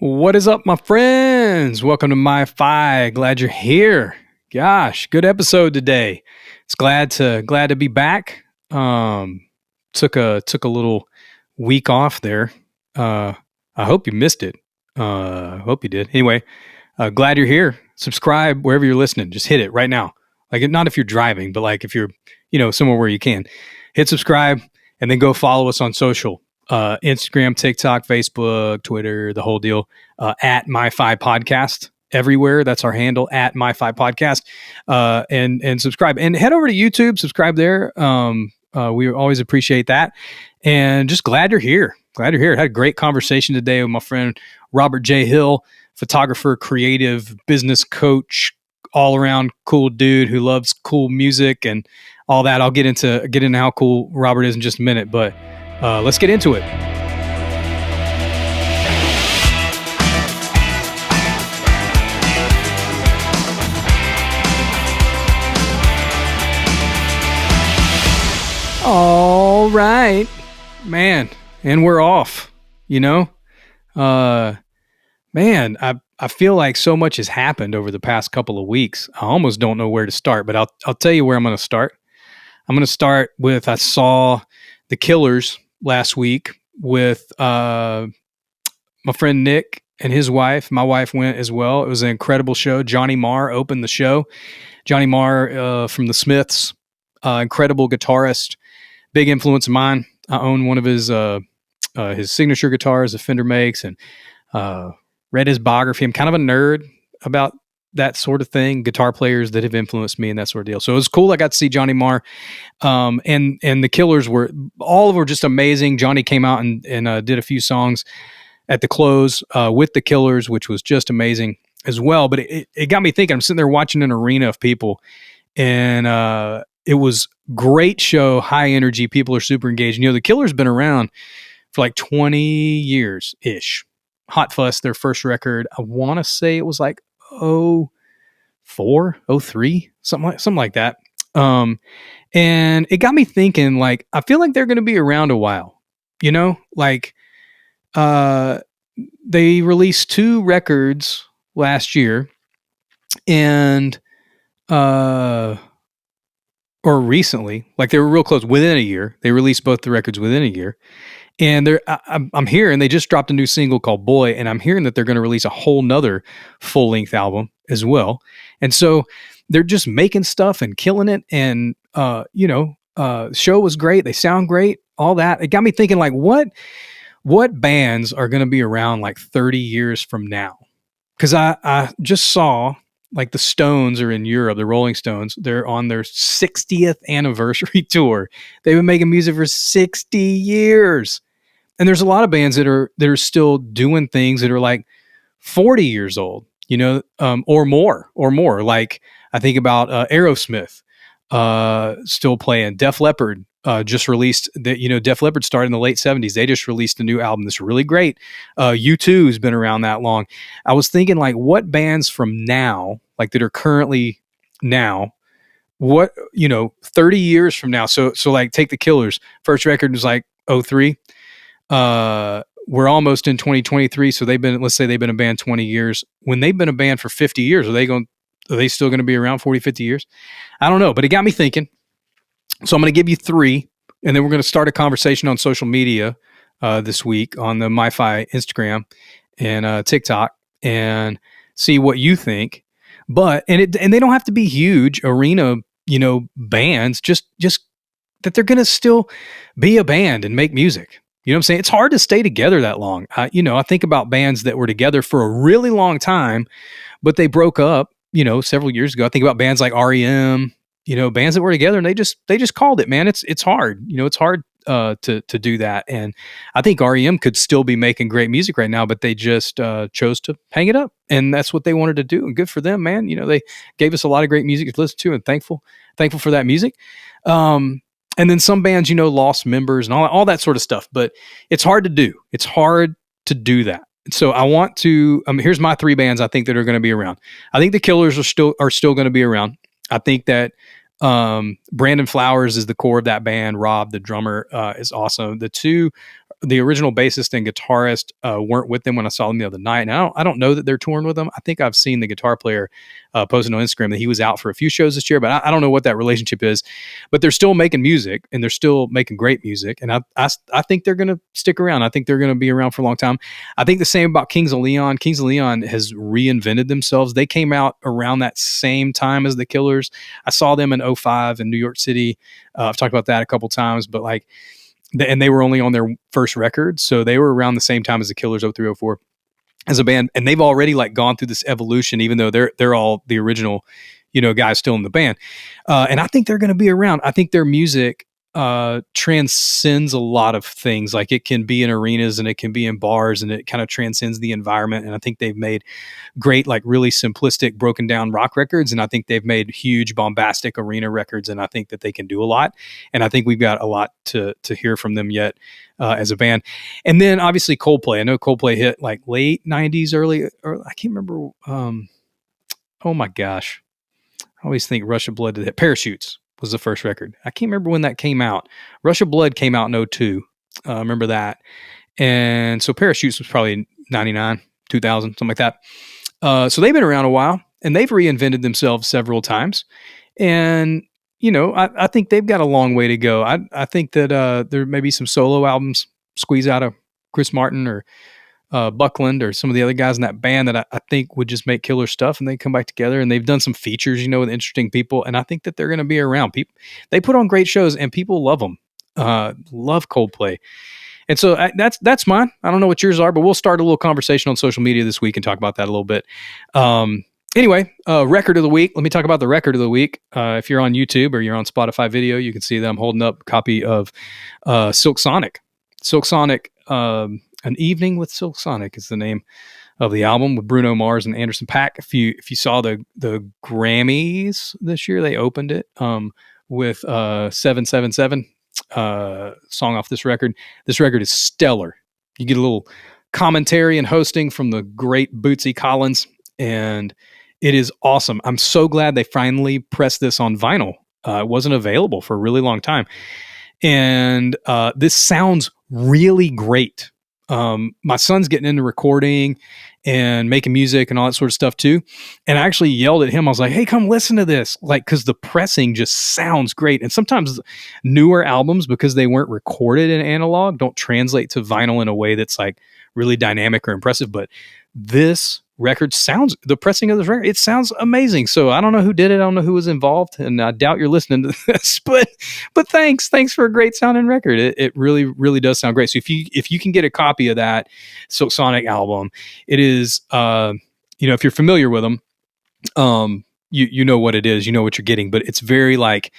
What is up, my friends? Welcome to MYFI. Glad you're here. Gosh, good episode today. It's glad to be back. Took a little week off there. I hope you missed it. Hope you did. Anyway, glad you're here. Subscribe wherever you're listening. Just hit it right now. Like, not if you're driving, but like if you're, somewhere where you can. Hit subscribe and then go follow us on social. Instagram, TikTok, Facebook, Twitter, the whole deal, at MyFi Podcast everywhere. That's our handle, at MyFi Podcast, and subscribe and head over to YouTube, subscribe there. We always appreciate that. And just glad you're here. I had a great conversation today with my friend, Robert J. Hill, photographer, creative, business coach, all around cool dude who loves cool music and all that. I'll get into how cool Robert is in just a minute, but let's get into it. All right, man. And we're off, man, I feel like so much has happened over the past couple of weeks. I almost don't know where to start, but I'll tell you where I'm going to start. I'm going to start with, I saw The Killers last week with my friend Nick and his wife. My wife went as well. It was an incredible show. Johnny Marr opened the show. Johnny Marr from the Smiths, incredible guitarist, big influence of mine. I own one of his signature guitars that Fender makes, and read his biography. I'm kind of a nerd about that sort of thing, guitar players that have influenced me and that sort of deal. So it was cool. I got to see Johnny Marr. And the Killers were just amazing. Johnny came out and did a few songs at the close with the Killers, which was just amazing as well. But it got me thinking. I'm sitting there watching an arena of people, and it was great show, high energy. People are super engaged. The Killers been around for like 20 years ish. Hot Fuss, their first record, I want to say it was like 04, 03, something like that. And it got me thinking, like, I feel like they're going to be around a while, they released 2 records last year, and, or recently, like they were real close, within a year. They released both the records within a year. And I'm hearing they just dropped a new single called Boy, and I'm hearing that they're going to release a whole nother full-length album as well. And so they're just making stuff and killing it. And, show was great. They sound great, all that. It got me thinking, like, what bands are going to be around like 30 years from now? Because I just saw, like, the Stones are in Europe, the Rolling Stones. They're on their 60th anniversary tour. They've been making music for 60 years. And there's a lot of bands that are still doing things that are like 40 years old, or more. Like, I think about Aerosmith still playing. Def Leppard just released Def Leppard started in the late 70s. They just released a new album that's really great. U2 has been around that long. I was thinking, like, what bands from now, like, that are currently now, 30 years from now. So like, take the Killers. First record was like 03. We're almost in 2023. So let's say they've been a band 20 years. When they've been a band for 50 years, are they still going to be around 40, 50 years? I don't know, but it got me thinking. So I'm going to give you 3, and then we're going to start a conversation on social media this week on the MyFi Instagram and TikTok, and see what you think. But and they don't have to be huge arena, bands. Just that they're going to still be a band and make music. You know what I'm saying? It's hard to stay together that long. I think about bands that were together for a really long time, but they broke up, several years ago. I think about bands like REM, bands that were together, and they just called it, man. It's hard. It's hard to do that. And I think REM could still be making great music right now, but they just chose to hang it up, and that's what they wanted to do. And good for them, man. They gave us a lot of great music to listen to, and thankful for that music. And then some bands, lost members and all that sort of stuff, but it's hard to do. It's hard to do that. So I want to, here's my 3 bands I think that are going to be around. I think the Killers are still going to be around. I think that Brandon Flowers is the core of that band. Rob, the drummer, is awesome. The original bassist and guitarist weren't with them when I saw them the other night. And I don't know that they're touring with them. I think I've seen the guitar player posting on Instagram that he was out for a few shows this year, but I don't know what that relationship is. But they're still making music, and they're still making great music. And I think they're going to stick around. I think they're going to be around for a long time. I think the same about Kings of Leon. Kings of Leon has reinvented themselves. They came out around that same time as the Killers. I saw them in 2005 in New York City. I've talked about that a couple times, but like, and they were only on their first record, so they were around the same time as the Killers, 03, 04, as a band, and they've already like gone through this evolution, even though they're all the original, guys still in the band. And I think they're going to be around. I think their music transcends a lot of things. Like, it can be in arenas and it can be in bars, and it kind of transcends the environment. And I think they've made great, like really simplistic, broken down rock records. And I think they've made huge, bombastic arena records. And I think that they can do a lot. And I think we've got a lot to hear from them yet as a band. And then obviously Coldplay. I know Coldplay hit like late 90s, I can't remember. Oh my gosh. I always think Rush of Blood did that. Parachutes was the first record. I can't remember when that came out. Rush of Blood came out in 2002. I remember that. And so Parachutes was probably 99, 2000, something like that. So they've been around a while, and they've reinvented themselves several times. And, I think they've got a long way to go. I think that there may be some solo albums squeeze out of Chris Martin or Buckland or some of the other guys in that band that I think would just make killer stuff, and they come back together, and they've done some features, with interesting people. And I think that they're going to be around. They put on great shows, and people love them. Love Coldplay. And so that's mine. I don't know what yours are, but we'll start a little conversation on social media this week and talk about that a little bit. Anyway, record of the week. Let me talk about the record of the week. If you're on YouTube or you're on Spotify video, you can see that I'm holding up a copy of Silk Sonic. Silk Sonic, An Evening with Silk Sonic is the name of the album, with Bruno Mars and Anderson .Paak. If you saw the Grammys this year, they opened it with 777 song off this record. This record is stellar. You get a little commentary and hosting from the great Bootsy Collins, and it is awesome. I'm so glad they finally pressed this on vinyl. It wasn't available for a really long time. And this sounds really great. My son's getting into recording and making music and all that sort of stuff too. And I actually yelled at him. I was like, hey, come listen to this. Like, cause the pressing just sounds great. And sometimes newer albums, because they weren't recorded in analog, don't translate to vinyl in a way that's like really dynamic or impressive. But this record the pressing of this record, it sounds amazing. So I don't know who did it. I don't know who was involved, and I doubt you're listening to this, but thanks for a great sounding record. It really, really does sound great. So if you can get a copy of that Silk Sonic album, it is, if you're familiar with them, you know what it is, you know what you're getting, but it's very like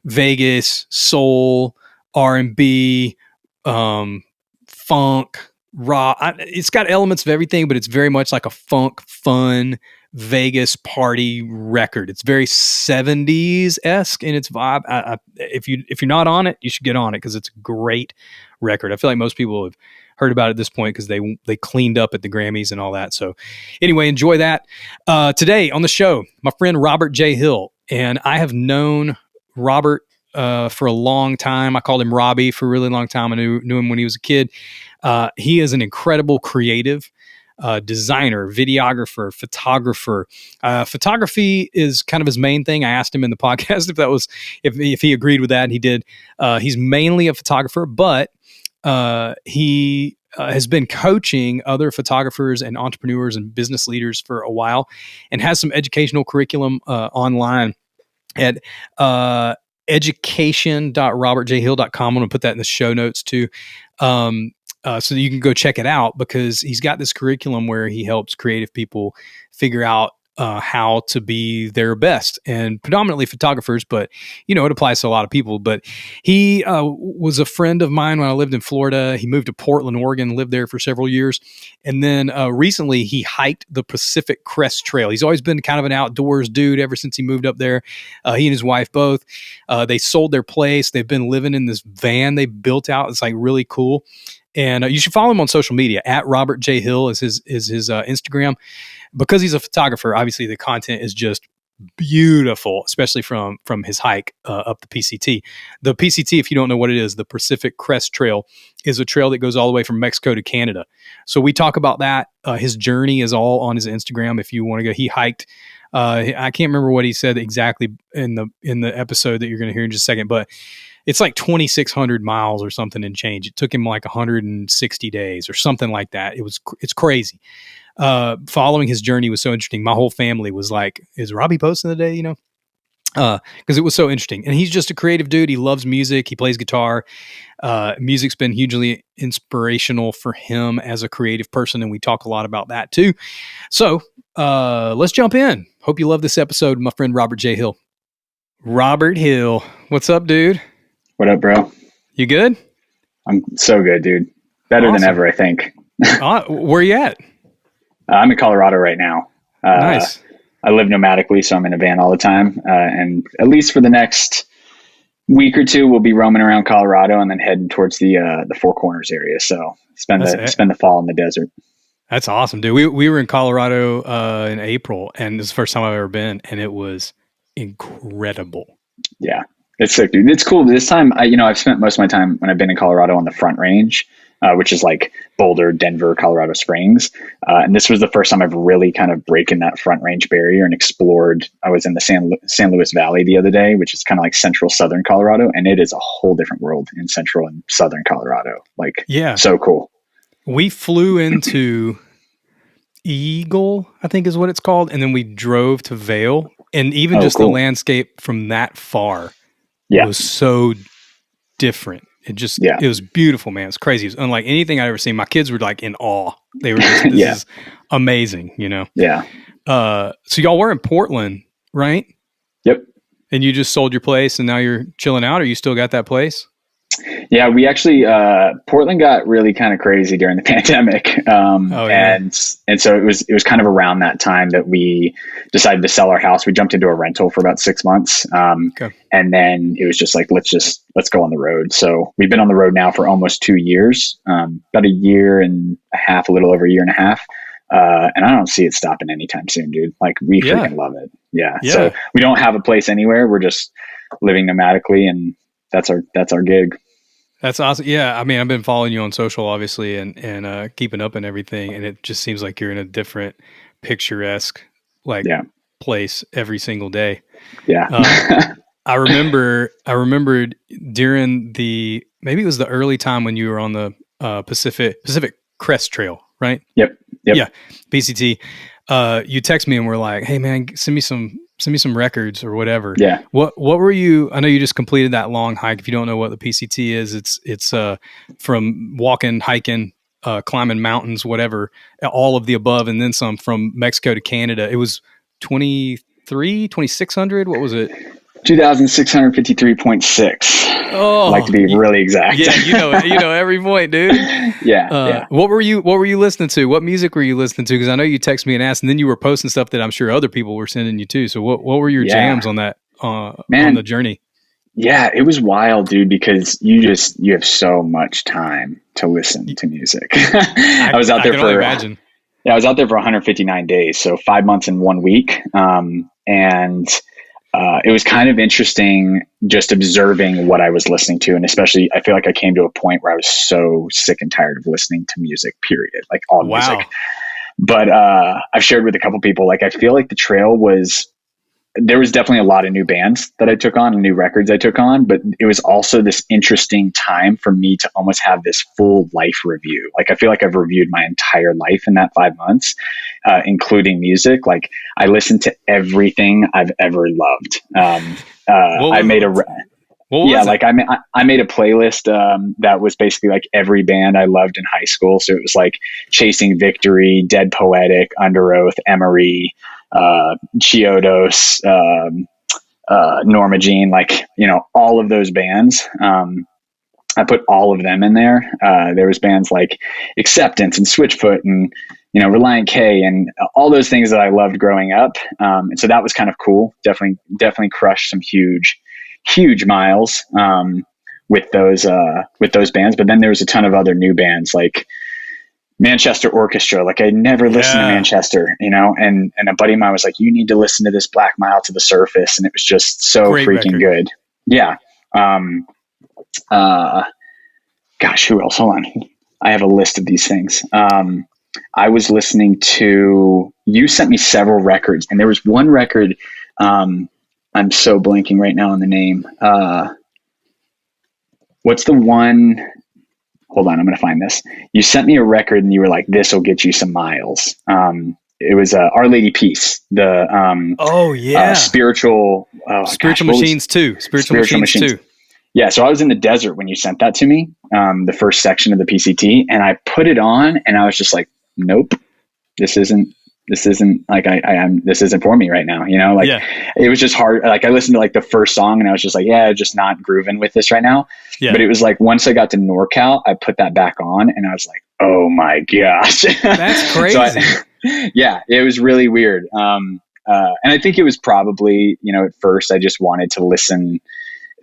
Vegas, soul, R&B, funk, raw. It's got elements of everything, but it's very much like a funk, fun Vegas party record. It's very 70s-esque in its vibe. If you're not on it, you should get on it, because it's a great record. I feel like most people have heard about it at this point because they cleaned up at the Grammys and all that. So anyway, enjoy that. Today on the show, my friend Robert J. Hill, and I have known Robert for a long time. I called him Robbie for a really long time. I knew him when he was a kid. He is an incredible creative designer, videographer, photographer. Photography is kind of his main thing. I asked him in the podcast if he agreed with that, and he did. He's mainly a photographer, but he has been coaching other photographers and entrepreneurs and business leaders for a while, and has some educational curriculum online at education.robertjhill.com. I'm going to put that in the show notes too. So that you can go check it out, because he's got this curriculum where he helps creative people figure out how to be their best, and predominantly photographers, but it applies to a lot of people. But he was a friend of mine when I lived in Florida. He moved to Portland, Oregon, lived there for several years. And then recently he hiked the Pacific Crest Trail. He's always been kind of an outdoors dude ever since he moved up there. He and his wife both, they sold their place. They've been living in this van they built out. It's like really cool. And you should follow him on social media. At Robert J. Hill is his Instagram. Because he's a photographer, obviously the content is just beautiful, especially from his hike up the PCT. The PCT, if you don't know what it is, the Pacific Crest Trail, is a trail that goes all the way from Mexico to Canada. So we talk about that. His journey is all on his Instagram. If you want to go, he hiked. I can't remember what he said exactly in the episode that you're going to hear in just a second, but it's like 2,600 miles or something and change. It took him like 160 days or something like that. It's crazy. Following his journey was so interesting. My whole family was like, is Robbie posting today? You know? Because it was so interesting. And he's just a creative dude. He loves music. He plays guitar. Music's been hugely inspirational for him as a creative person. And we talk a lot about that too. So let's jump in. Hope you love this episode. My friend, Robert J. Hill. Robert Hill. What's up, dude? What up, bro? You good? I'm so good, dude. Better than ever, I think. Where you at? I'm in Colorado right now. Nice. I live nomadically, so I'm in a van all the time. And at least for the next week or two, we'll be roaming around Colorado and then heading towards the Four Corners area. So spend the fall in the desert. That's awesome, dude. We were in Colorado in April, and this is the first time I've ever been, and it was incredible. Yeah, it's sick, dude. It's cool. This time, I've spent most of my time when I've been in Colorado on the Front Range, which is like Boulder, Denver, Colorado Springs. And this was the first time I've really kind of breaking that Front Range barrier and explored. I was in the San Luis Valley the other day, which is kind of like central southern Colorado. And it is a whole different world in central and southern Colorado. Like, yeah, so cool. We flew into Eagle, I think is what it's called. And then we drove to Vail. And even the landscape from that far was so different. It was beautiful, man. It's crazy. It's unlike anything I'd ever seen. My kids were like in awe. They were just, this is amazing, you know? Yeah. So y'all were in Portland, right? Yep. And you just sold your place and now you're chilling out, or you still got that place? Yeah, we actually, Portland got really kind of crazy during the pandemic. And so it was kind of around that time that we decided to sell our house. We jumped into a rental for about 6 months. And then it was just like, let's go on the road. So we've been on the road now for almost 2 years, about a year and a half, a little over a year and a half. And I don't see it stopping anytime soon, dude. Like we freaking love it. Yeah. So we don't have a place anywhere. We're just living nomadically, and that's our gig. That's awesome. Yeah. I mean, I've been following you on social, obviously, and keeping up and everything. And it just seems like you're in a different picturesque, place every single day. Yeah. I remembered during maybe it was the early time when you were on the Pacific Crest Trail, right? Yep. Yeah. PCT. You text me and we're like, hey man, send me some records or whatever. Yeah. What were you, I know you just completed that long hike. If you don't know what the PCT is, it's from walking, hiking, climbing mountains, whatever, all of the above, and then some from Mexico to Canada. It was 2,600. What was it? 2,653.6. Oh, like to be really exact. Yeah, you know every point, dude. Yeah. What were you listening to? What music were you listening to? Because I know you texted me and asked, and then you were posting stuff that I'm sure other people were sending you too. So what were your jams on that on the journey? Yeah, it was wild, dude, because you have so much time to listen to music. I was out there for 159 days, so 5 months and 1 week, and it was kind of interesting just observing what I was listening to. And especially, I feel like I came to a point where I was so sick and tired of listening to music, period, like all music. But I've shared with a couple people, like I feel like the trail there was definitely a lot of new bands that I took on and new records I took on, but it was also this interesting time for me to almost have this full life review. Like I feel like I've reviewed my entire life in that 5 months, including music. Like I listened to everything I've ever loved. I made a playlist that was basically like every band I loved in high school. So it was like Chasing Victory, Dead Poetic, Under Oath, Emery, Chiodos, Norma Jean, like, all of those bands. I put all of them in there. There was bands like Acceptance and Switchfoot and, Relient K and all those things that I loved growing up. And so that was kind of cool. Definitely crushed some huge miles, with those bands. But then there was a ton of other new bands like Manchester Orchestra. Like I never listened to Manchester, you know, and a buddy of mine was like, you need to listen to this Black Mile to the Surface. And it was just so Great freaking record. good. Yeah. Gosh, who else? Hold on. I have a list of these things. I was listening to, you sent me several records, and there was one record. I'm so blanking right now on the name. What's the one? Hold on, I'm going to find this. You sent me a record and you were like, this will get you some miles. It was Our Lady Peace, the spiritual Machines too. Spiritual Machines too. Yeah, so I was in the desert when you sent that to me, the first section of the PCT, and I put it on, and I was just like, nope, this isn't like this isn't for me right now, you know, like it was just hard. Like I listened to like the first song and I was just like, just not grooving with this right now. Yeah. But it was like, once I got to NorCal, I put that back on and I was like, oh my gosh, that's crazy. It was really weird. And I think it was probably, you know, at first I just wanted to listen.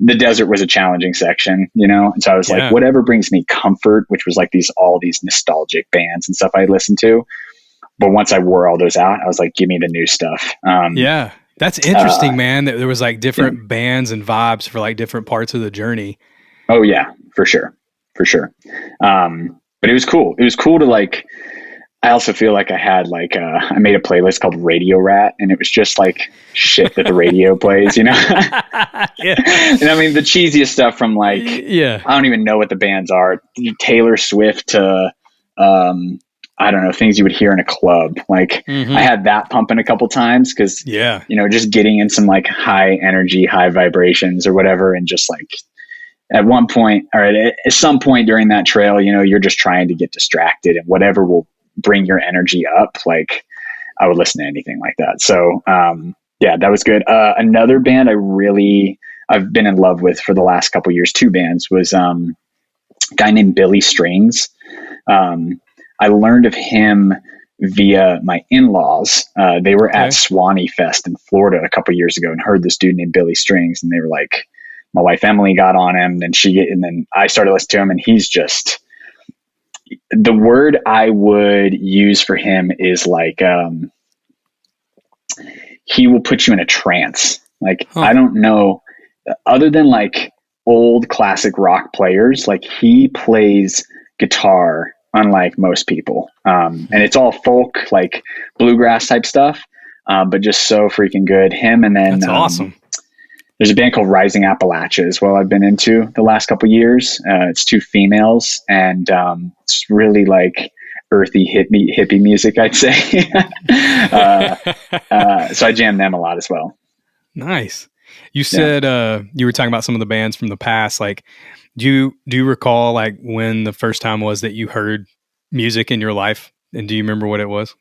The desert was a challenging section, you know? And so I was like, whatever brings me comfort, which was like all these nostalgic bands and stuff I listened to. But once I wore all those out, I was like, give me the new stuff. That's interesting, man, that there was like different bands and vibes for like different parts of the journey. Oh yeah, for sure. But it was cool. It was cool to like, I also feel like I had like, I made a playlist called Radio Rat, and it was just like shit that the radio plays, you know? And I mean, the cheesiest stuff from like, I don't even know what the bands are. Taylor Swift to, I don't know, things you would hear in a club. Like I had that pumping a couple times because, you know, just getting in some like high energy, high vibrations or whatever. And just like at one point or at some point during that trail, you know, you're just trying to get distracted, and whatever will bring your energy up. Like I would listen to anything like that. So, that was good. Another band I've been in love with for the last couple of years, 2 bands, was a guy named Billy Strings. I learned of him via my in-laws. They were at Swanee Fest in Florida a couple of years ago and heard this dude named Billy Strings. And they were like, my wife, Emily, got on him, and then I started listening to him, and he's just, the word I would use for him is like, he will put you in a trance. Like, I don't know, other than like old classic rock players, like he plays guitar unlike most people. And it's all folk, like bluegrass type stuff, but just so freaking good. Him, and then that's awesome. There's a band called Rising Appalachia as well I've been into the last couple of years. It's 2 females, and it's really like earthy hippie music, I'd say. So I jam them a lot as well. Nice. You said you were talking about some of the bands from the past. Like, do you recall like when the first time was that you heard music in your life, and do you remember what it was?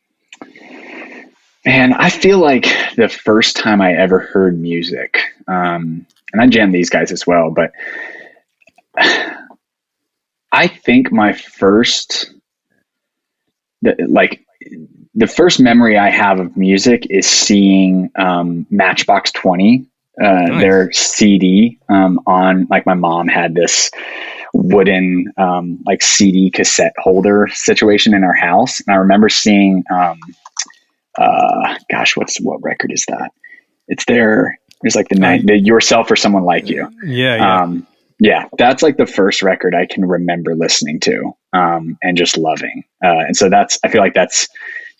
Man, I feel like the first time I ever heard music, and I jam these guys as well, but I think my the first memory I have of music is seeing Matchbox 20, nice. Their CD on, like, my mom had this wooden like CD cassette holder situation in our house, and I remember seeing what record is that? It's there's like the Yourself or Someone Like You. Yeah, that's like the first record I can remember listening to and just loving. And so I feel like that's,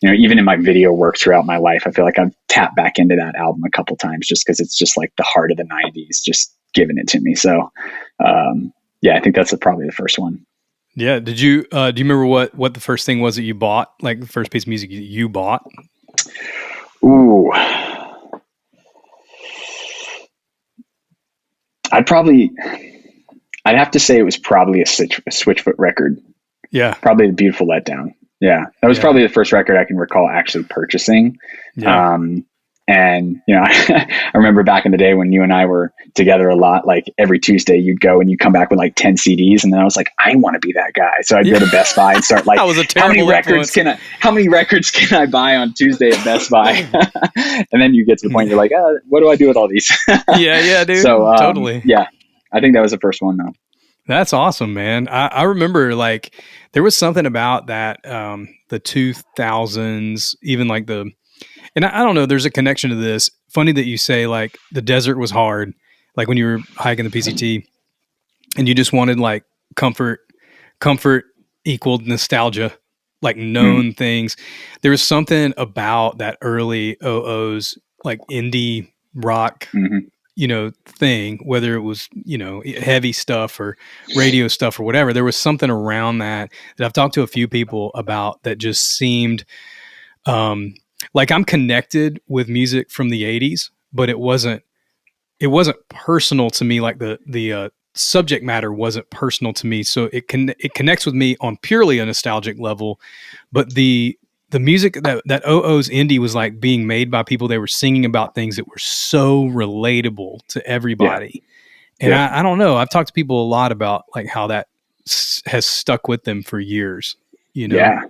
you know, even in my video work throughout my life, I feel like I've tapped back into that album a couple times just because it's just like the heart of the 90s, just giving it to me. So I think that's probably the first one. Yeah. Did you, do you remember what the first thing was that you bought? Like the first piece of music you bought? Ooh. I'd have to say it was probably a Switchfoot record. Yeah. Probably The Beautiful Letdown. Yeah. That was probably the first record I can recall actually purchasing. Yeah. And, you know, I remember back in the day when you and I were together a lot, like every Tuesday you'd go and you'd come back with like 10 CDs. And then I was like, I want to be that guy. So I'd go to Best Buy and start like, how many records can I buy on Tuesday at Best Buy? And then you get to the point you're like, what do I do with all these? Yeah, dude. So, totally. Yeah. I think that was the first one though. That's awesome, man. I remember like there was something about that, the 2000s, even like and I don't know, there's a connection to this. Funny that you say like the desert was hard, like when you were hiking the PCT and you just wanted like comfort, comfort equaled nostalgia, like Mm, known things. There was something about that early OOs, like indie rock, hmm thing, whether it was, heavy stuff or radio stuff or whatever. There was something around that I've talked to a few people about that just seemed um, like I'm connected with music from the 80s, but it wasn't personal to me. Like the subject matter wasn't personal to me, so it connects with me on purely a nostalgic level. But the music that OO's indie was like being made by people. They were singing about things that were so relatable to Yeah. everybody. And Yeah. I don't know. I've talked to people a lot about like how that has stuck with them for years. Yeah.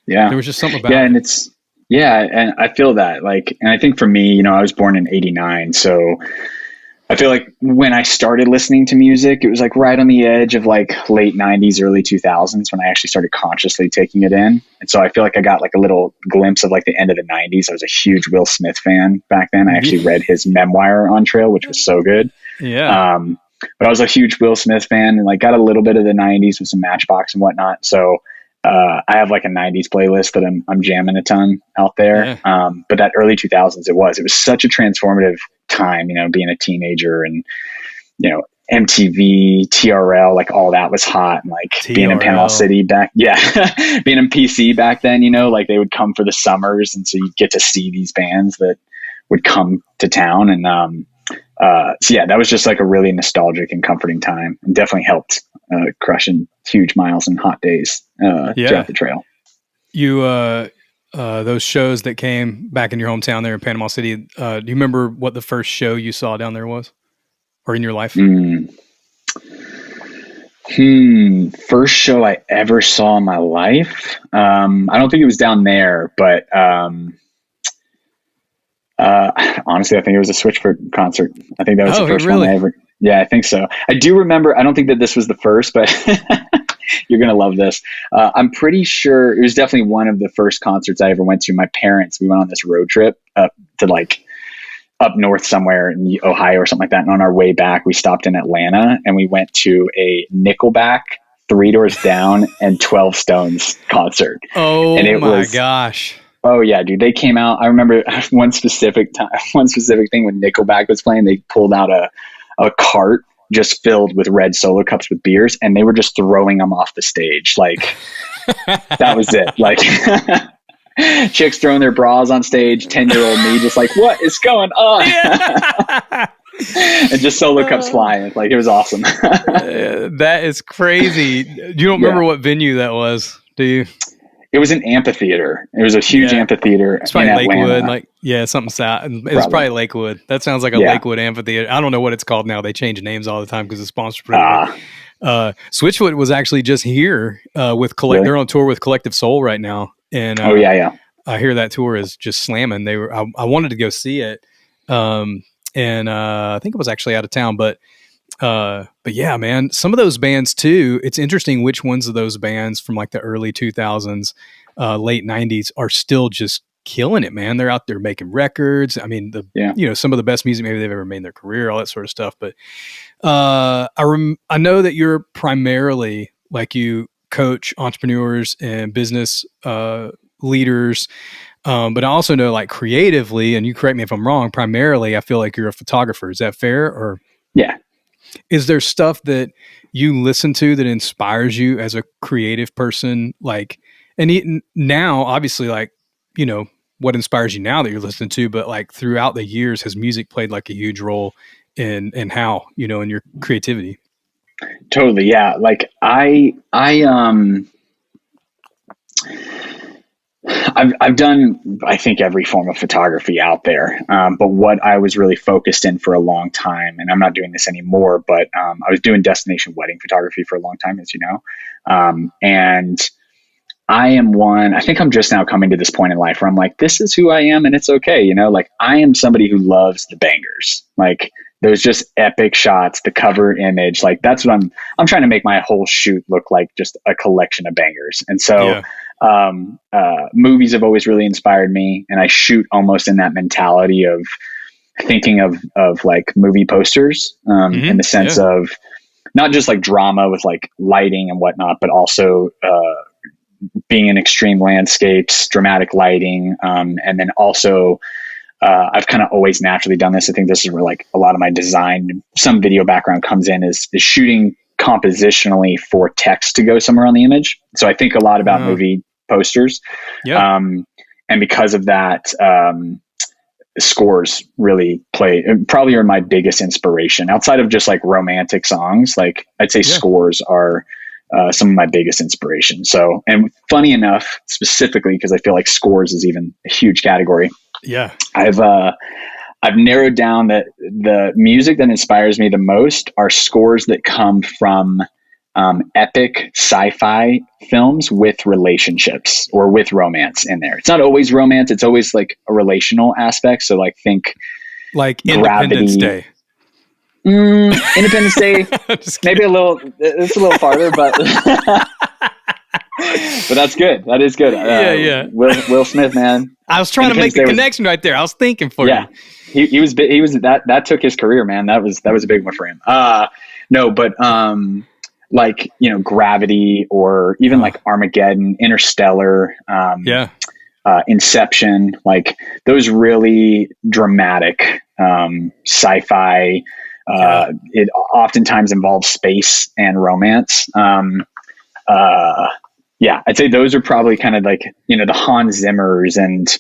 Yeah. There was just something Yeah. about And it. and I feel that like, and I think for me, I was born in '89. So I feel like when I started listening to music, it was like right on the edge of like late '90s, early 2000s when I actually started consciously taking it in. And so I feel like I got like a little glimpse of like the end of the '90s. I was a huge Will Smith fan back then. I actually read his memoir on Trail, which was so good. Yeah. Um, but I was a huge Will Smith fan and like got a little bit of the '90s with some Matchbox and whatnot. So I have like a '90s playlist that I'm jamming a ton out there. Yeah. But that early 2000s, it was such a transformative time, being a teenager and MTV, TRL, like all that was hot, and like being in Panama TRL. City back, yeah, being in PC back then, like they would come for the summers, and so you get to see these bands that would come to town, and so yeah, that was just like a really nostalgic and comforting time, and definitely helped crushing huge miles and hot days Yeah. throughout the trail. You those shows that came back in your hometown there in Panama City, do you remember what the first show you saw down there was? Or in your life? Mm. First show I ever saw in my life. I don't think it was down there, but honestly, I think it was a Switchfoot concert. I think that was the first one I Really? ever. Yeah, I think so. I do remember. I don't think that this was the first, but you're gonna love this. I'm pretty sure it was definitely one of the first concerts I ever went to. My parents, we went on this road trip up to like up north somewhere in Ohio or something like that. And on our way back, we stopped in Atlanta and we went to a Nickelback, Three Doors Down, and 12 Stones concert. And Oh it my was, gosh. oh yeah, dude, they came out. I remember one specific time, one specific thing when Nickelback was playing, they pulled out a cart just filled with red Solo cups with beers, and they were just throwing them off the stage. Like that was it. Like chicks throwing their bras on stage, 10-year-old me just like, what is going on? And just Solo cups flying. Like it was awesome. That is crazy. You don't remember Yeah. what venue that was, do you? It was an amphitheater. It was a huge Yeah. amphitheater It's in probably Lakewood, Atlanta. like something south. It's probably Lakewood. That sounds like a Yeah. Lakewood amphitheater. I don't know what it's called now. They change names all the time because it's sponsored. Ah, Switchfoot was actually just here with really? They're on tour with Collective Soul right now, and Oh yeah. I hear that tour is just slamming. They were. I wanted to go see it, and I think it was actually out of town, but yeah, man, some of those bands too. It's interesting which ones of those bands from like the early 2000s, late 90s are still just killing it, man. They're out there making records. I mean, some of the best music maybe they've ever made in their career, all that sort of stuff. But I know that you're primarily like you coach entrepreneurs and business leaders. But I also know like creatively, and you correct me if I'm wrong, primarily I feel like you're a photographer. Is that fair? Or Yeah. is there stuff that you listen to that inspires you as a creative person? Like, and now obviously like, what inspires you now that you're listening to, but like throughout the years, has music played like a huge role in how, in your creativity? Totally. Yeah. Like I've done, I think, every form of photography out there. But what I was really focused in for a long time, and I'm not doing this anymore, but I was doing destination wedding photography for a long time, as you know. And I think I'm just now coming to this point in life where I'm like, this is who I am and it's okay. Like I am somebody who loves the bangers. Like those just epic shots, the cover image, like that's what I'm trying to make my whole shoot look like just a collection of bangers. And so, movies have always really inspired me, and I shoot almost in that mentality of thinking of like movie posters, in the sense of not just like drama with like lighting and whatnot, but also, being in extreme landscapes, dramatic lighting. And then also, I've kind of always naturally done this. I think this is where like a lot of my design, some video background comes in, is shooting compositionally for text to go somewhere on the image. So I think a lot about movie posters. Yeah. And because of that, scores really probably are my biggest inspiration outside of just like romantic songs. Like I'd say scores are, some of my biggest inspiration. So, and funny enough, specifically, because I feel like scores is even a huge category. Yeah. I've narrowed down that the music that inspires me the most are scores that come from, epic sci-fi films with relationships or with romance in there. It's not always romance. It's always like a relational aspect. So like think like Independence Day. Independence Day, maybe it's a little farther, but but that's good. That is good. Yeah. Will Smith, man. I was trying to make the connection right there. I was thinking for you. He was that took his career, man. That was a big one for him. No, but like, Gravity, or even like Armageddon, Interstellar, Inception, like those really dramatic, sci-fi. It oftentimes involves space and romance. I'd say those are probably kind of like, the Hans Zimmers, and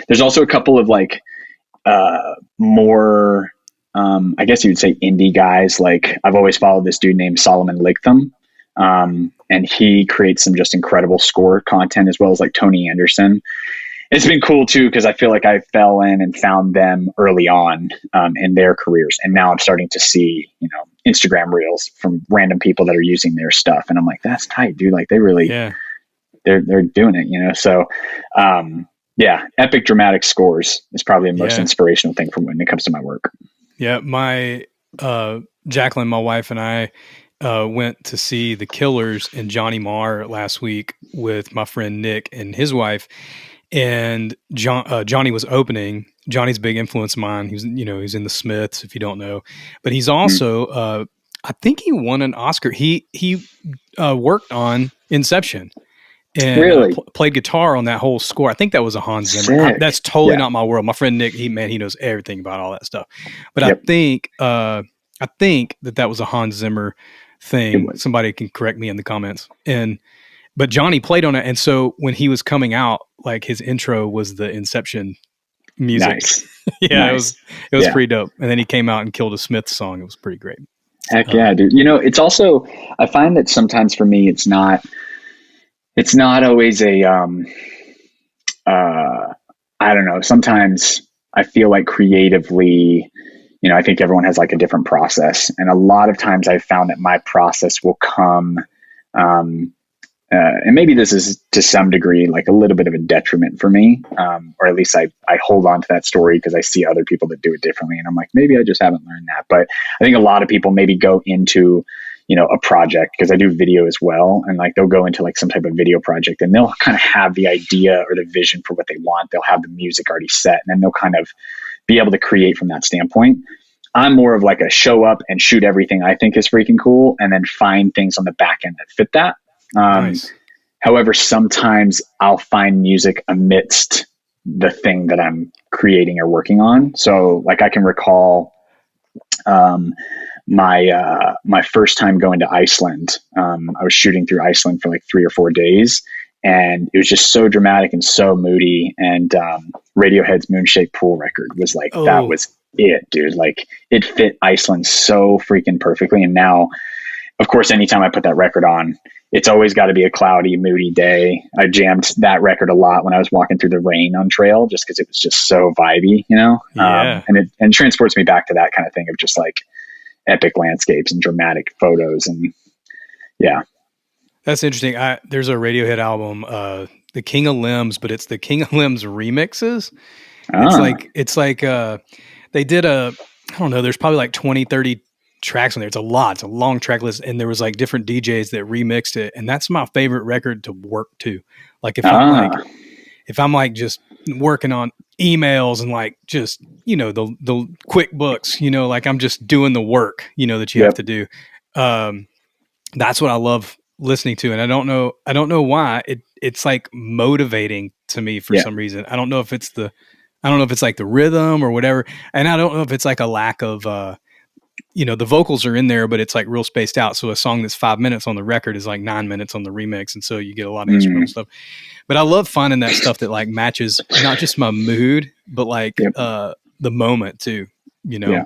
there's also a couple of like, more, I guess you would say indie guys. Like I've always followed this dude named Salomon Ligthelm. And he creates some just incredible score content, as well as like Tony Anderson. It's been cool too, because I feel like I fell in and found them early on, in their careers. And now I'm starting to see, Instagram reels from random people that are using their stuff. And I'm like, that's tight, dude. Like they really, they're doing it, So, epic dramatic scores is probably the most inspirational thing from when it comes to my work. Yeah. My, Jacqueline, my wife, and I, went to see the Killers and Johnny Marr last week with my friend Nick and his wife. And Johnny was opening. Johnny's a big influence of mine. He's in the Smiths, if you don't know, but he's also, I think he won an Oscar. He worked on Inception and really? Played guitar on that whole score. I think that was a Hans Zimmer. That's totally not my world. My friend Nick, he knows everything about all that stuff. But I think that was a Hans Zimmer thing. Somebody can correct me in the comments. But Johnny played on it. And so when he was coming out, like his intro was the Inception music. Nice. Nice. It was pretty dope. And then he came out and killed a Smith song. It was pretty great. Heck yeah, dude. It's also, I find that sometimes for me, it's not always a, I don't know. Sometimes I feel like creatively, I think everyone has like a different process. And a lot of times I've found that my process will come, and maybe this is to some degree like a little bit of a detriment for me, or at least I hold on to that story because I see other people that do it differently, and I'm like, maybe I just haven't learned that. But I think a lot of people maybe go into a project, because I do video as well, and like they'll go into like some type of video project, and they'll kind of have the idea or the vision for what they want. They'll have the music already set, and then they'll kind of be able to create from that standpoint. I'm more of like a show up and shoot everything I think is freaking cool, and then find things on the back end that fit that. Nice. However, sometimes I'll find music amidst the thing that I'm creating or working on. So like I can recall, my first time going to Iceland. I was shooting through Iceland for like 3 or 4 days, and it was just so dramatic and so moody. And, Radiohead's Moonshaped Pool record was like, that was it, dude. Like it fit Iceland so freaking perfectly. And now, of course, anytime I put that record on, it's always got to be a cloudy, moody day. I jammed that record a lot when I was walking through the rain on trail, just because it was just so vibey, and it transports me back to that kind of thing of just like epic landscapes and dramatic photos. And that's interesting. There's a Radiohead album, The King of Limbs, but it's the King of Limbs remixes. It's like they did I don't know, there's probably like 20, 30 tracks on there. It's a lot. It's a long track list. And there was like different DJs that remixed it. And that's my favorite record to work to. Like if I'm like just working on emails and like just, you know, the QuickBooks, you know, like I'm just doing the work, you know, that you have to do. That's what I love listening to. And I don't know why it's like motivating to me for some reason. I don't know if it's like the rhythm or whatever. And I don't know if it's like a lack of, you know, the vocals are in there, but it's like real spaced out. So a song that's 5 minutes on the record is like 9 minutes on the remix. And so you get a lot of instrumental stuff, but I love finding that stuff that like matches not just my mood, but like, the moment too, you know? Yeah.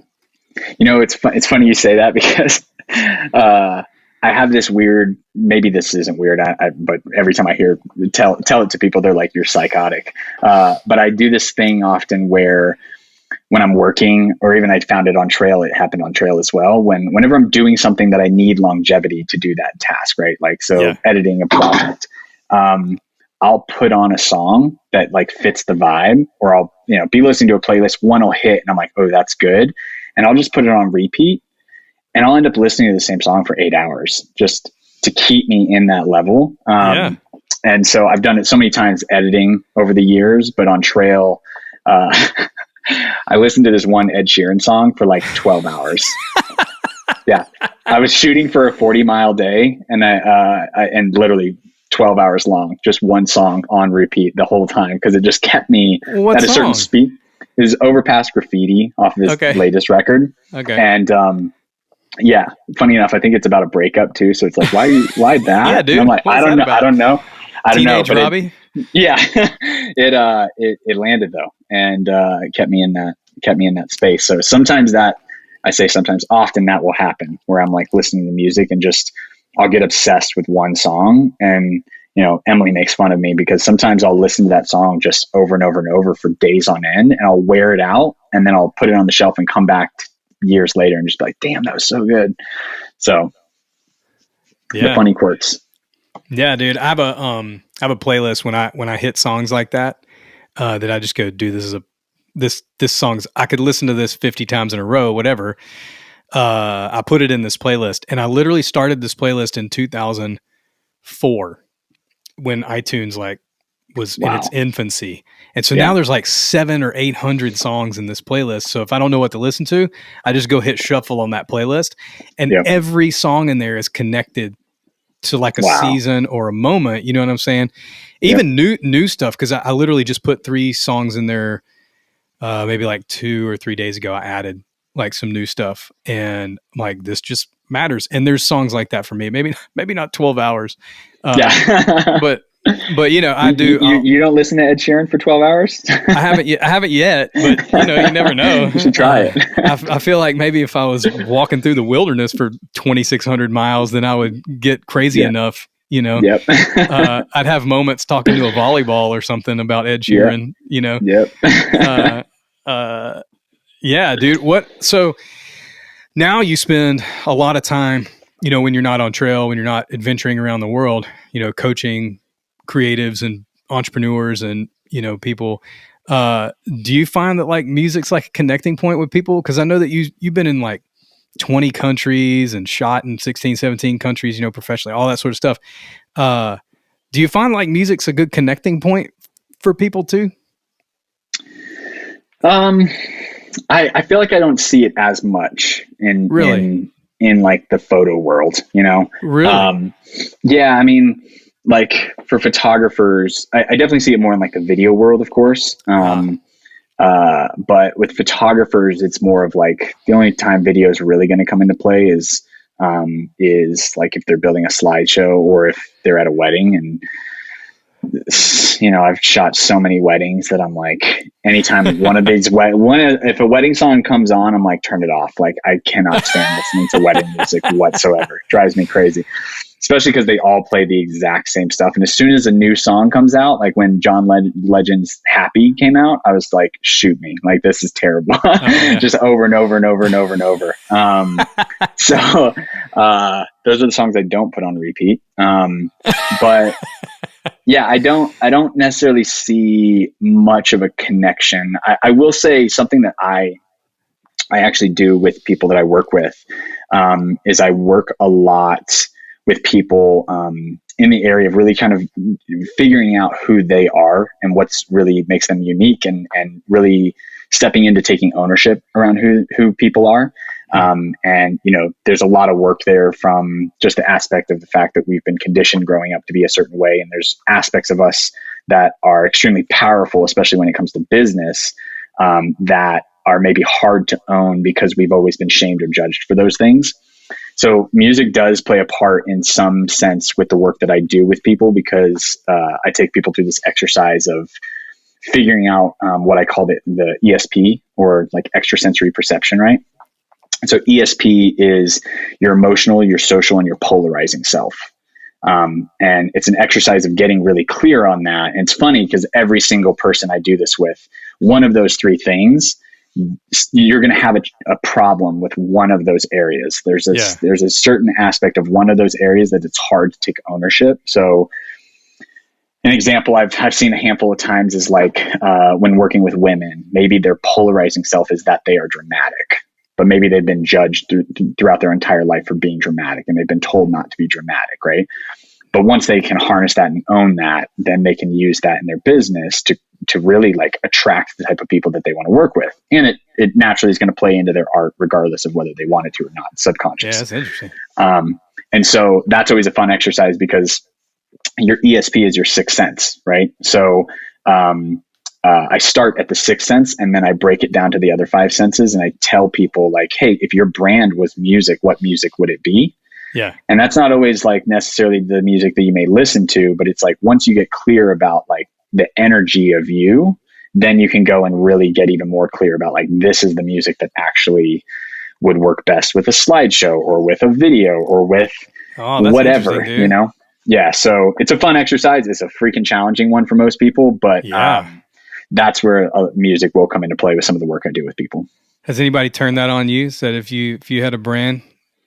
You know, it's funny you say that because, I have this weird, maybe this isn't weird, but every time I tell it to people, they're like, you're psychotic. But I do this thing often where when I'm working, or even I found it on trail, it happened on trail as well. Whenever I'm doing something that I need longevity to do that task, right? Like, editing a project, I'll put on a song that like fits the vibe, or I'll, you know, be listening to a playlist, one will hit and I'm like, oh, that's good. And I'll just put it on repeat. And I'll end up listening to the same song for 8 hours just to keep me in that level. And so I've done it so many times editing over the years, but on trail, I listened to this one Ed Sheeran song for like 12 hours. Yeah. I was shooting for a 40-mile day and and literally 12 hours long, just one song on repeat the whole time. Cause it just kept me at a certain speed. It was Overpass Graffiti off of his latest record. Okay. And, yeah, funny enough, I think it's about a breakup too. So it's like, why that? Yeah, dude. And I'm like, I don't know. Teenage Robbie? It landed though. And, kept me in that space. So sometimes often that will happen where I'm like listening to music and just, I'll get obsessed with one song. And, you know, Emily makes fun of me because sometimes I'll listen to that song just over and over and over for days on end, and I'll wear it out and then I'll put it on the shelf and come back years later and just be like, damn, that was so good. So the funny quirks. Yeah, dude. I have a playlist when I hit songs like that, that I just go, dude, this song's, I could listen to this 50 times in a row, whatever. I put it in this playlist, and I literally started this playlist in 2004 when iTunes like was in its infancy. And so now there's like 700 or 800 songs in this playlist. So if I don't know what to listen to, I just go hit shuffle on that playlist, and every song in there is connected to like a season or a moment. You know what I'm saying? Even new stuff. Cause I literally just put 3 songs in there. Maybe like 2 or 3 days ago, I added like some new stuff, and I'm like, this just matters. And there's songs like that for me. Maybe not 12 hours. But you know, I do. You don't listen to Ed Sheeran for 12 hours? I haven't yet, but you know, you never know. You should try it. I feel like maybe if I was walking through the wilderness for 2,600 miles, then I would get crazy enough, you know. I'd have moments talking to a volleyball or something about Ed Sheeran, you know. Yeah, dude. So now you spend a lot of time, you know, when you're not on trail, when you're not adventuring around the world, you know, coaching creatives and entrepreneurs and, you know, people. Do you find that like music's like a connecting point with people? Cause I know that you've been in like 20 countries and shot in 16, 17 countries, you know, professionally, all that sort of stuff. Do you find like music's a good connecting point for people too? I feel like I don't see it as much in like the photo world, you know? Really? Yeah. I mean, like for photographers, I definitely see it more in like the video world, of course. But with photographers, it's more of like the only time video is really going to come into play is like if they're building a slideshow or if they're at a wedding. And, you know, I've shot so many weddings that I'm like, anytime one of these, if a wedding song comes on, I'm like, turn it off. Like I cannot stand listening to wedding music whatsoever. It drives me crazy. Especially because they all play the exact same stuff. And as soon as a new song comes out, like when John Legend's Happy came out, I was like, shoot me. Like, this is terrible. Just over and over and over and over and over. So those are the songs I don't put on repeat. But yeah, I don't necessarily see much of a connection. I will say something that I I actually do with people that I work with, is I work a lot with people in the area of really kind of figuring out who they are and what's really makes them unique, and really stepping into taking ownership around who people are. And, there's a lot of work there from just the aspect of the fact that we've been conditioned growing up to be a certain way. And there's aspects of us that are extremely powerful, especially when it comes to business, that are maybe hard to own because we've always been shamed or judged for those things. So music does play a part in some sense with the work that I do with people, because I take people through this exercise of figuring out what I call the ESP, or like extrasensory perception, right? And so ESP is your emotional, your social, and your polarizing self. And it's an exercise of getting really clear on that. And it's funny because every single person I do this with, one of those three things, you're going to have a problem with one of those areas. There's a certain aspect of one of those areas that it's hard to take ownership. So an example I've seen a handful of times is like when working with women, maybe their polarizing self is that they are dramatic, but maybe they've been judged throughout their entire life for being dramatic, and they've been told not to be dramatic, right? But once they can harness that and own that, then they can use that in their business to really like attract the type of people that they want to work with. And it naturally is going to play into their art regardless of whether they want it to or not. It's subconscious. Yeah, that's interesting. And so that's always a fun exercise, because your ESP is your sixth sense, right? So I start at the sixth sense, and then I break it down to the other five senses. And I tell people like, hey, if your brand was music, what music would it be? Yeah. And that's not always like necessarily the music that you may listen to, but it's like, once you get clear about like the energy of you, then you can go and really get even more clear about like, this is the music that actually would work best with a slideshow or with a video or with whatever, Yeah. So it's a fun exercise. It's a freaking challenging one for most people, but that's where music will come into play with some of the work I do with people. Has anybody turned that on you? Said if you had a brand,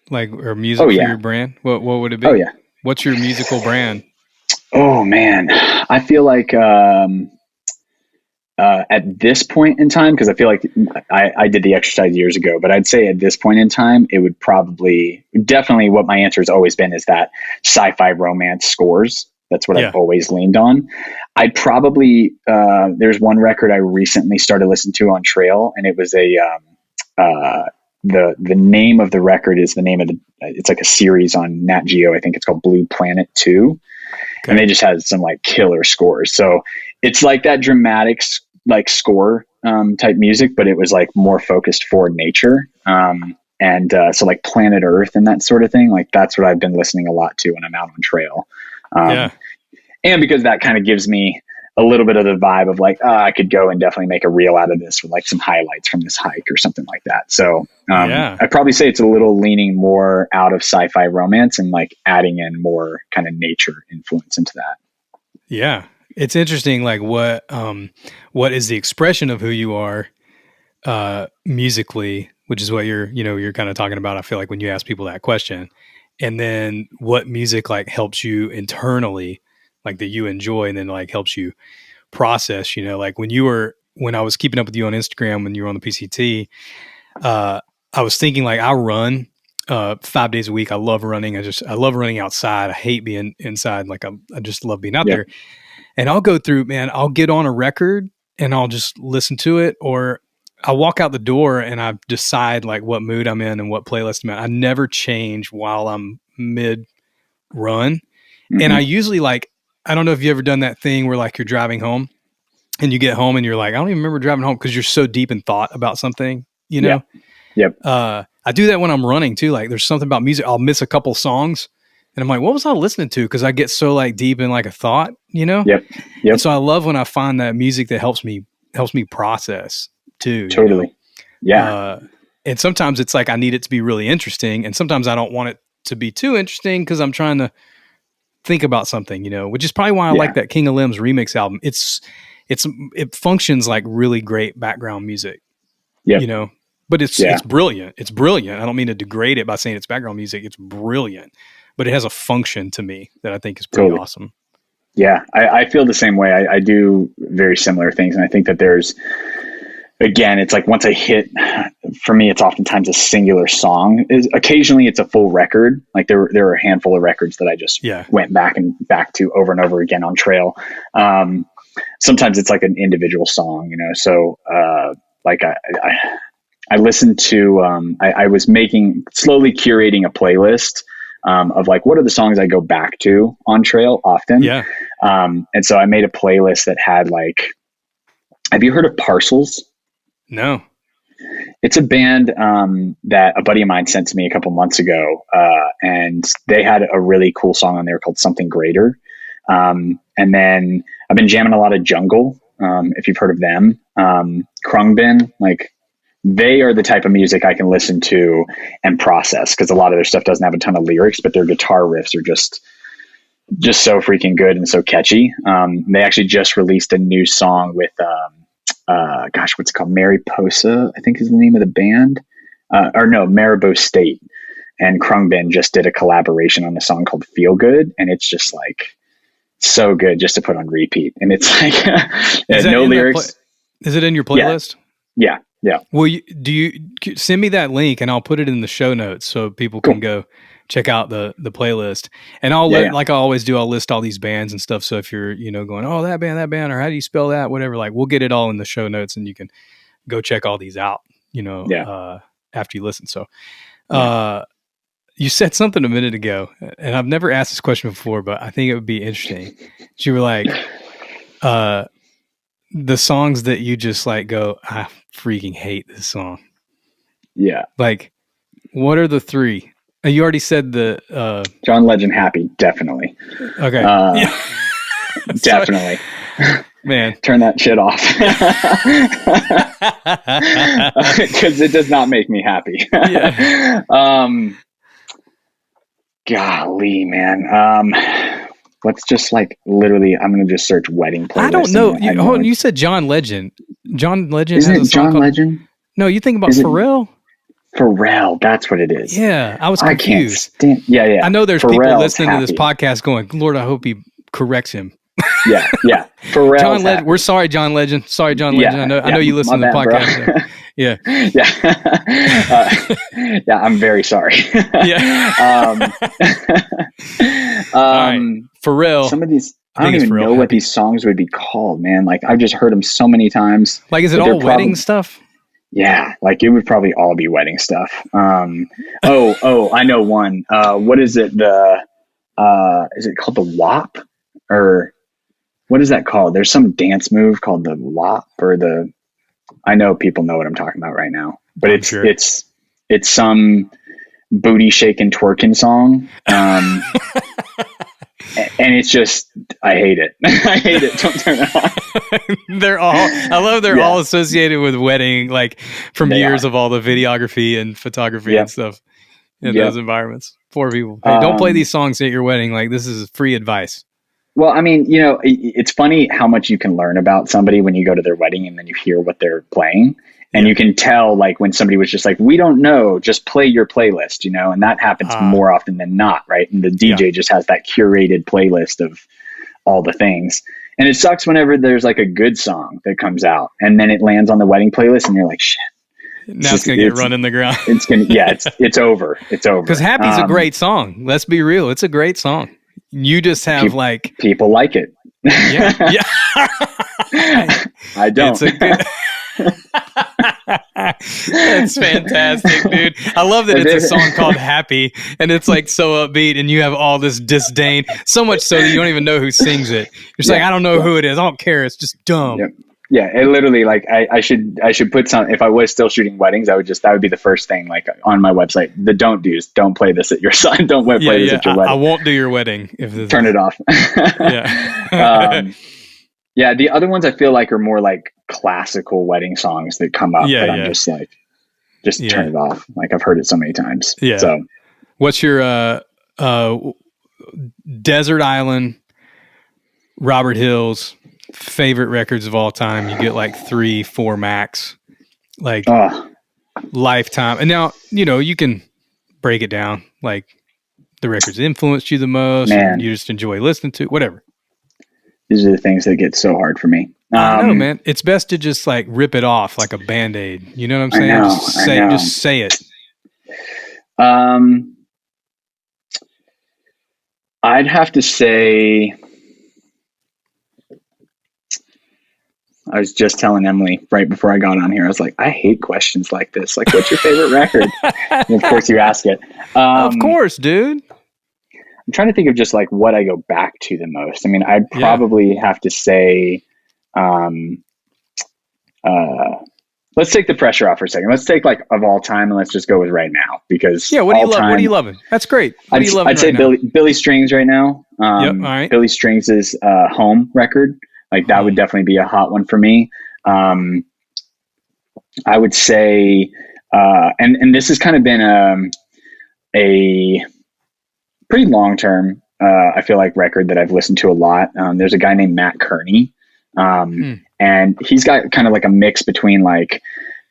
like, or music for your brand, what would it be? Oh yeah. What's your musical brand? Oh man, I feel like at this point in time, because I feel like I did the exercise years ago, but I'd say at this point in time, it would definitely what my answer has always been is that sci-fi romance scores. That's what I've always leaned on. I'd probably, there's one record I recently started listening to on Trail, and it was the name of the record is the name of it's like a series on Nat Geo. I think it's called Blue Planet 2. Okay. And they just had some like killer scores. So it's like that dramatic like score type music, but it was like more focused for nature. So like Planet Earth and that sort of thing. Like that's what I've been listening a lot to when I'm out on trail. And because that kind of gives me a little bit of the vibe of like, I could go and definitely make a reel out of this with like some highlights from this hike or something like that. So I'd probably say it's a little leaning more out of sci-fi romance and like adding in more kind of nature influence into that. Yeah. It's interesting. Like what is the expression of who you are musically, which is what you're kind of talking about. I feel like when you ask people that question, and then what music like helps you internally, like that you enjoy, and then like helps you process, like when I was keeping up with you on Instagram, when you were on the PCT, I was thinking like I run 5 days a week. I love running. I love running outside. I hate being inside. Like I just love being out there. And I'll go through, man, I'll get on a record and I'll just listen to it, or I'll walk out the door and I decide like what mood I'm in and what playlist I'm in. I never change while I'm mid run. Mm-hmm. And I usually like, I don't know if you ever done that thing where like you're driving home and you get home and you're like, I don't even remember driving home because you're so deep in thought about something, Yep. I do that when I'm running too. Like there's something about music. I'll miss a couple songs and I'm like, what was I listening to? Cause I get so like deep in like a thought, Yep. And so I love when I find that music that helps me process too. Totally. Yeah. And sometimes it's like, I need it to be really interesting. And sometimes I don't want it to be too interesting because I'm trying to think about something, which is probably why I like that King of Limbs remix album. It functions like really great background music, but it's brilliant. It's brilliant. I don't mean to degrade it by saying it's background music. It's brilliant, but it has a function to me that I think is pretty awesome. Yeah. I feel the same way. I do very similar things. And I think that there's again, it's like once I hit, for me, it's oftentimes a singular song. Occasionally it's a full record. Like there are a handful of records that I just went back to over and over again on trail. Sometimes it's like an individual song, you know? So, like I listened to, I was slowly curating a playlist, of like, what are the songs I go back to on trail often? Yeah. And so I made a playlist that had like, have you heard of Parcels? No. It's a band that a buddy of mine sent to me a couple months ago, and they had a really cool song on there called Something Greater. And then I've been jamming a lot of Jungle, if you've heard of them. Krungbin, like they are the type of music I can listen to and process, because a lot of their stuff doesn't have a ton of lyrics, but their guitar riffs are just so freaking good and so catchy. They actually just released a new song with what's it called? Mariposa, I think is the name of the band. Marabou State. And Krungbin just did a collaboration on a song called Feel Good. And it's just like so good just to put on repeat. And it's like no lyrics. Is it in your playlist? Yeah. Well, do you send me that link and I'll put it in the show notes so people can go check out the playlist. And like I always do, I'll list all these bands and stuff. So if you're, going, oh, that band, or how do you spell that? Whatever, like we'll get it all in the show notes and you can go check all these out, after you listen. So, you said something a minute ago and I've never asked this question before, but I think it would be interesting. You were like, the songs that you just like go, I freaking hate this song. Yeah. Like, what are the three? You already said the John Legend, Happy, definitely. Okay. Definitely. Man, turn that shit off, because it does not make me happy. Yeah. Golly, man. Let's just like literally, I'm going to just search wedding playlist. I don't know. You said John Legend. John Legend isn't it John Legend? No, you think about Pharrell? Pharrell, that's what it is. Yeah, I was confused. Yeah. I know there's Pharrell's people listening Happy. To this podcast going, Lord, I hope he corrects him. Yeah. Pharrell's John Legend. We're sorry, John Legend. Sorry, John Legend. I know you listen to the podcast. Yeah. Yeah, I'm very sorry. Yeah. All right. Pharrell. Some of these, I don't even know what these songs would be called, man. Like I've just heard them so many times. Like, is it all wedding stuff? Yeah, like it would probably all be wedding stuff. I know one. What is it? Is it called the WAP, or what is that called? There's some dance move called the WAP, or I know people know what I'm talking about right now, but it's some booty shaking twerking song. And it's just, I hate it. I hate it. Don't turn it on. They're all associated with wedding, like from years of all the videography and photography and stuff in those environments. Poor people. Hey, don't play these songs at your wedding. Like, this is free advice. Well, I mean, it's funny how much you can learn about somebody when you go to their wedding and then you hear what they're playing. And you can tell, like, when somebody was just like, we don't know, just play your playlist, and that happens more often than not, right? And the DJ just has that curated playlist of all the things. And it sucks whenever there's like a good song that comes out and then it lands on the wedding playlist and you're like, shit. Now it's going to get run in the ground. It's over. It's over. Because Happy's a great song. Let's be real. It's a great song. You just have people like it. Yeah. I don't. It's a good... That's fantastic, dude. I love that it's a song called Happy and it's like so upbeat and you have all this disdain, so much so that you don't even know who sings it. You're just like, I don't know who it is. I don't care. It's just dumb. Yep. Yeah, it literally, like, I should put some, if I was still shooting weddings, that would be the first thing, like, on my website. The don't do's, don't play this at your son, don't play this at your wedding. I won't do your wedding. Turn it off. Yeah. The other ones I feel like are more like classical wedding songs that come up, but I'm just like, turn it off. Like, I've heard it so many times. Yeah. So, what's your Desert Island, Robert Hill's favorite records of all time? You get like 3-4 max, like lifetime. And now, you can break it down, like the records influenced you the most, and you just enjoy listening to, whatever. these are the things that get so hard for me. I know, man. It's best to just like rip it off like a Band-Aid. You know what I'm saying? I know, Just say it. I'd have to say, I was just telling Emily right before I got on here, I was like, I hate questions like this. Like, what's your favorite record? And of course you ask it. Of course, dude. I'm trying to think of just like what I go back to the most. I mean, I'd probably have to say, let's take the pressure off for a second. Let's take like of all time and let's just go with right now, because what do you love? What are you loving? That's great. What are you loving? I'd say Billy Strings right now. All right. Billy Strings' Home record. Like that would definitely be a hot one for me. I would say, and this has kind of been a pretty long-term, I feel like, record that I've listened to a lot. There's a guy named Matt Kearney, and he's got kind of like a mix between like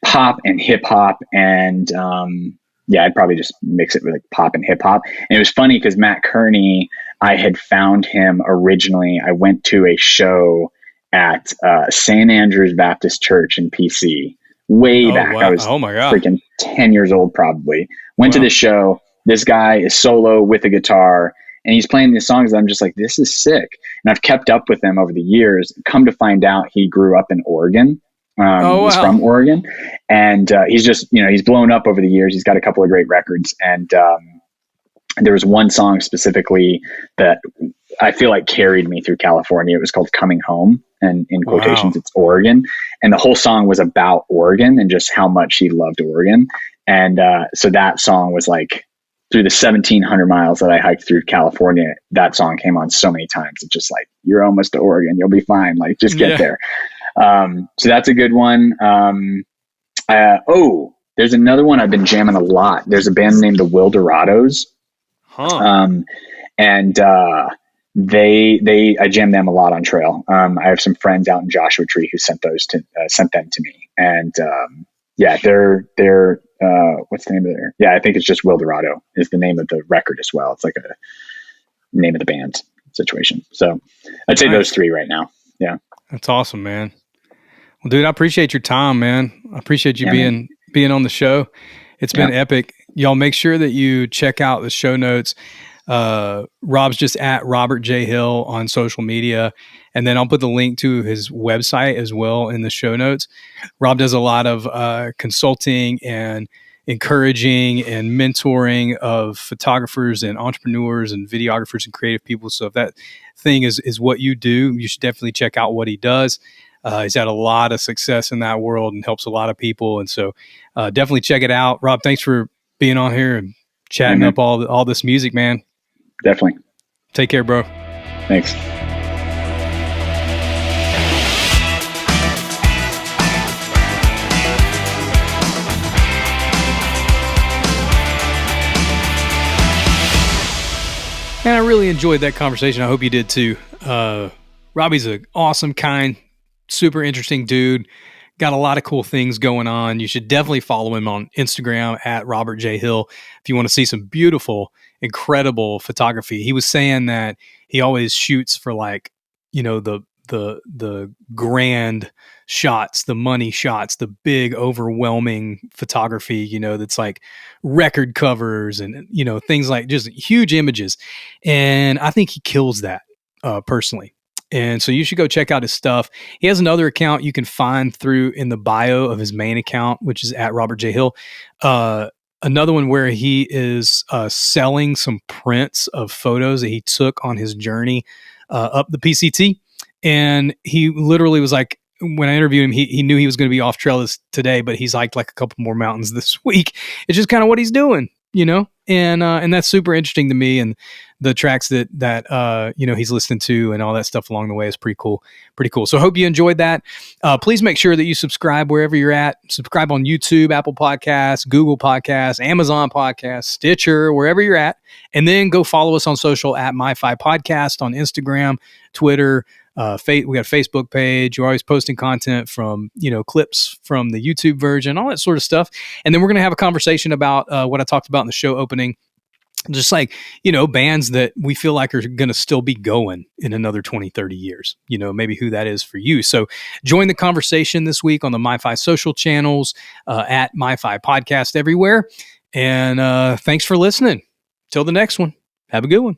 pop and hip hop, and I'd probably just mix it with like pop and hip hop. And it was funny because Matt Kearney, I had found him originally. I went to a show at St. Andrew's Baptist Church in PC way back. Wow. I was freaking 10 years old probably. Went to this show. This guy is solo with a guitar, and he's playing these songs that I'm just like, this is sick. And I've kept up with him over the years. Come to find out, he grew up in Oregon. He's from Oregon, and he's just, he's blown up over the years. He's got a couple of great records, and there was one song specifically that I feel like carried me through California. It was called Coming Home, and in quotations, it's Oregon. And the whole song was about Oregon and just how much he loved Oregon. And so that song was like, through the 1,700 miles that I hiked through California, that song came on so many times. It's just like, you're almost to Oregon. You'll be fine. Like, just get there. So that's a good one. There's another one I've been jamming a lot. There's a band named the Wilderados. And I jam them a lot on trail. I have some friends out in Joshua Tree who sent them to me. And they're what's the name of their? Yeah, I think it's just Wilderado is the name of the record as well. It's like a name of the band situation. So I'd say those three right now. Yeah, that's awesome, man. Well, dude, I appreciate your time, man. I appreciate you being on the show. It's been epic. Y'all make sure that you check out the show notes. Rob's just at Robert J. Hill on social media. And then I'll put the link to his website as well in the show notes. Rob does a lot of consulting and encouraging and mentoring of photographers and entrepreneurs and videographers and creative people. So if that thing is what you do, you should definitely check out what he does. He's had a lot of success in that world and helps a lot of people. And so definitely check it out. Rob, thanks for being on here and chatting up all this music, man. Definitely. Take care, bro. Thanks. Man, I really enjoyed that conversation. I hope you did too. Robbie's an awesome, kind, super interesting dude. Got a lot of cool things going on. You should definitely follow him on Instagram at Robert J. Hill if you want to see some beautiful, incredible photography. He was saying that he always shoots for like, the grand shots, the money shots, the big overwhelming photography, that's like record covers and, things like just huge images. And I think he kills that personally. And so you should go check out his stuff. He has another account you can find through in the bio of his main account, which is at Robert J. Hill. Another one where he is selling some prints of photos that he took on his journey up the PCT. And he literally was like, when I interviewed him, he knew he was going to be off trail today, but he's hiked like a couple more mountains this week. It's just kind of what he's doing, and that's super interesting to me. And the tracks that he's listening to and all that stuff along the way is pretty cool. So I hope you enjoyed that. Please make sure that you subscribe wherever you're at. Subscribe on YouTube, Apple Podcasts, Google Podcasts, Amazon Podcasts, Stitcher, wherever you're at. And then go follow us on social at MYFI Podcast on Instagram, Twitter. We got a Facebook page. We're always posting content from, clips from the YouTube version, all that sort of stuff. And then we're going to have a conversation about what I talked about in the show opening. just like, bands that we feel like are going to still be going in another 20, 30 years, maybe who that is for you. So join the conversation this week on the MYFI social channels, at MYFI podcast everywhere. And thanks for listening. Till the next one. Have a good one.